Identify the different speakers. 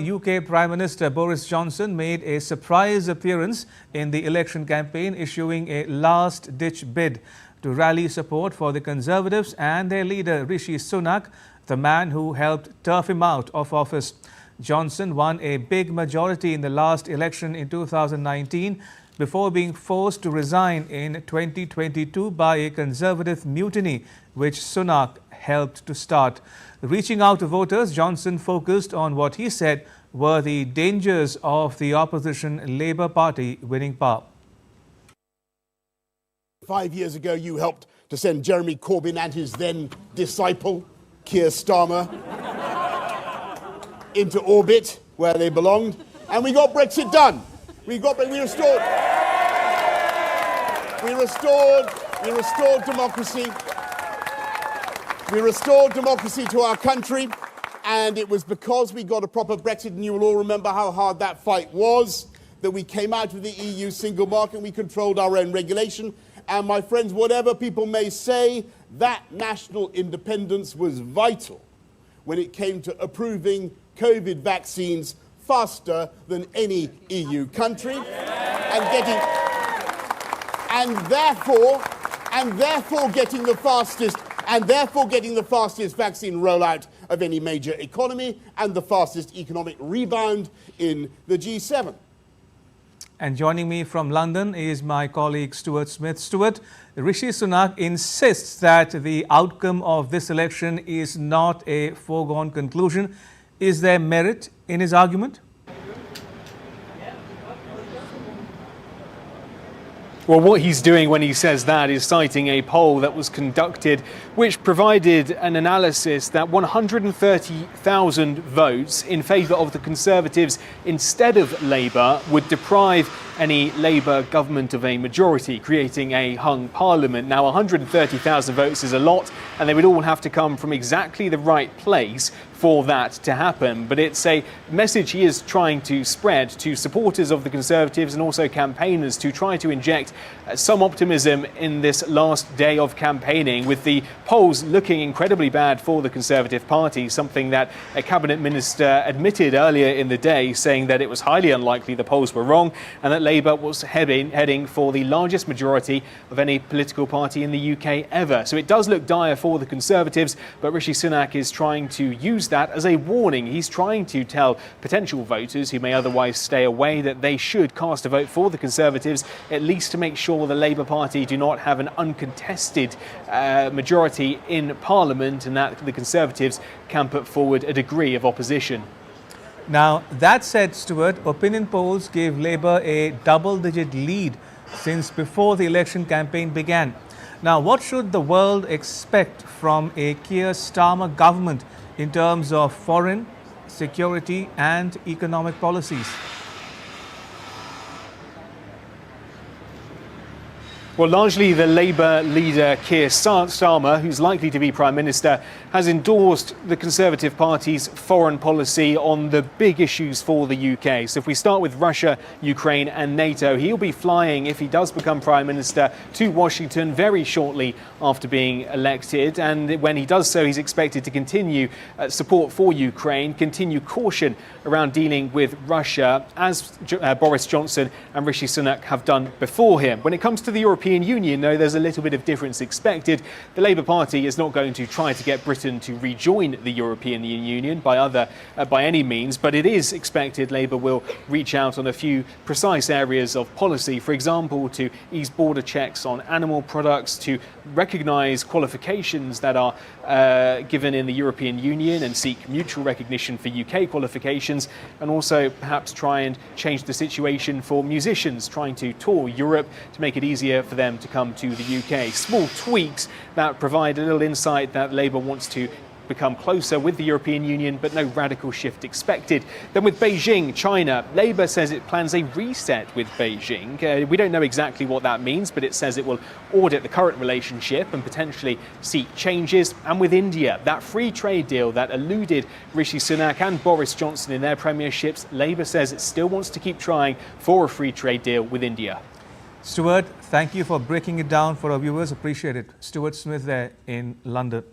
Speaker 1: UK Prime Minister Boris Johnson made a surprise appearance in the election campaign, issuing a last-ditch bid to rally support for the Conservatives and their leader Rishi Sunak, the man who helped turf him out of office. Johnson won a big majority in the last election in 2019 before being forced to resign in 2022 by a Conservative mutiny, which Sunak helped to start. Reaching out to voters, Johnson focused on what he said were the dangers of the opposition Labour Party winning power.
Speaker 2: 5 years ago, you helped to send Jeremy Corbyn and his then disciple, Keir Starmer, into orbit where they belonged, and we got Brexit done. We restored democracy. We restored democracy to our country, and it was because we got a proper Brexit, and you will all remember how hard that fight was, that we came out of the EU single market and we controlled our own regulation. And my friends, whatever people may say, that national independence was vital when it came to approving COVID vaccines faster than any EU country, and therefore getting the fastest vaccine rollout of any major economy and the fastest economic rebound in the G7.
Speaker 1: And joining me from London is my colleague Stuart Smith. Stuart, Rishi Sunak insists that the outcome of this election is not a foregone conclusion. Is there merit in his argument?
Speaker 3: Well, what he's doing when he says that is citing a poll that was conducted which provided an analysis that 130,000 votes in favour of the Conservatives instead of Labour would deprive any Labour government of a majority, creating a hung parliament. Now, 130,000 votes is a lot, and they would all have to come from exactly the right place for that to happen. But it's a message he is trying to spread to supporters of the Conservatives and also campaigners to try to inject some optimism in this last day of campaigning, with the polls looking incredibly bad for the Conservative Party, something that a cabinet minister admitted earlier in the day, saying that it was highly unlikely the polls were wrong and that Labour was heading for the largest majority of any political party in the UK ever. So it does look dire for the Conservatives, but Rishi Sunak is trying to use that as a warning. He's trying to tell potential voters who may otherwise stay away that they should cast a vote for the Conservatives, at least to make sure the Labour Party do not have an uncontested majority in Parliament, and that the Conservatives can put forward a degree of opposition.
Speaker 1: Now, that said, Stuart, opinion polls gave Labour a double-digit lead since before the election campaign began. Now, what should the world expect from a Keir Starmer government in terms of foreign, security and economic policies?
Speaker 3: Well, largely the Labour leader Keir Starmer, who's likely to be Prime Minister, has endorsed the Conservative Party's foreign policy on the big issues for the UK. So if we start with Russia, Ukraine and NATO, he'll be flying, if he does become Prime Minister, to Washington very shortly after being elected. And when he does so, he's expected to continue support for Ukraine, continue caution around dealing with Russia, as Boris Johnson and Rishi Sunak have done before him. When it comes to the European Union, though, there's a little bit of difference expected. The Labour Party is not going to try to get Britain to rejoin the European Union by any means, but it is expected Labour will reach out on a few precise areas of policy, for example, to ease border checks on animal products, to recognise qualifications that are given in the European Union and seek mutual recognition for UK qualifications, and also perhaps try and change the situation for musicians trying to tour Europe to make it easier for them to come to the UK. Small tweaks that provide a little insight that Labour wants to become closer with the European Union, but no radical shift expected. Then with Beijing, China, Labour says it plans a reset with Beijing. We don't know exactly what that means, but it says it will audit the current relationship and potentially seek changes. And with India, that free trade deal that eluded Rishi Sunak and Boris Johnson in their premierships, Labour says it still wants to keep trying for a free trade deal with India.
Speaker 1: Stuart, thank you for breaking it down for our viewers. Appreciate it. Stuart Smith there in London.